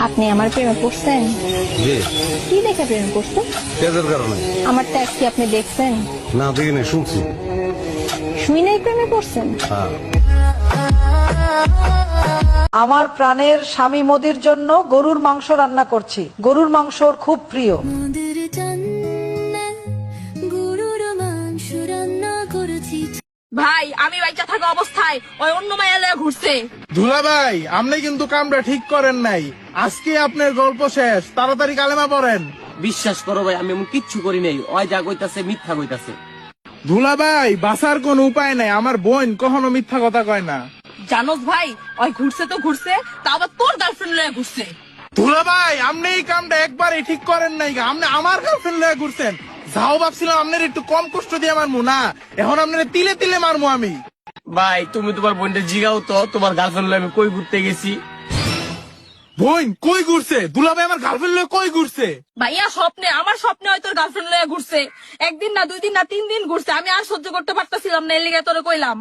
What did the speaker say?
আপনি আমার প্রেমে পড়ছেন? জি। কি দেখে প্রেমে পড়ছেন? কাজের কারণে। আমার ট্যাক্স কি আপনি দেখছেন? না দেখিনি, শুনছি। শুই নাই প্রেমে পড়ছেন? হ্যাঁ। আমার প্রাণের স্বামী মোদির জন্য গরুর মাংস রান্না করছি। গরুর মাংস ওর খুব প্রিয়। মোদের টান্না গরুর মাংস রান্না করেছি। ভাই আমি বাইচা থাকা অবস্থায় ওই অন্য মায়া লয়ে ঘুরছে। দুলা ভাই, আপনি কিন্তু কামটা ঠিক করেন নাই। আজকে আপনার গল্প শেষ, তাড়াতাড়ি কালেমা পড়েন। বিশ্বাস করো ভাই, আমি এমন কিচ্ছু করি নাই। ওই যা কইতাছে মিথ্যা কইতাছে। দুলা ভাই, বাঁচার কোন উপায় নাই। আমার বোন কখনো মিথ্যা কথা কয় না। জানোস ভাই ওই ঘুরছে তো ঘুরছে, তা আবার তোর গার্লফ্রেন্ড লয়ে ঘুরছে। দুলা ভাই, আপনি এই কামটা একবারই ঠিক করেন নাই। আপনি আমার গার্লফ্রেন্ড লয়ে ঘুরছেন। যাও ভাবছিলাম আপনার একটু কম কষ্ট দিয়ে মারমু, না এখন আপনার তিলে তিলে মারমু আমি। ভাই তুমি তোমার বোনটা জিগাও তো, তোমার গার্লফ্রেন্ড আমি কই ঘুরতে গেছি। বোন কই ঘুরছে? দুলা ভাই আমার গার্লফ্রেন্ড লয়ে কই ঘুরছে? ভাইয়া স্বপ্নে, আমার স্বপ্নে হয় তোর গার্লফ্রেন্ড লয়ে ঘুরছে। একদিন না, 2 দিন না, 3 দিন ঘুরছে। আমি আর সহ্য করতে পারতাছিলাম না, এর লিগে তোরে কইলাম।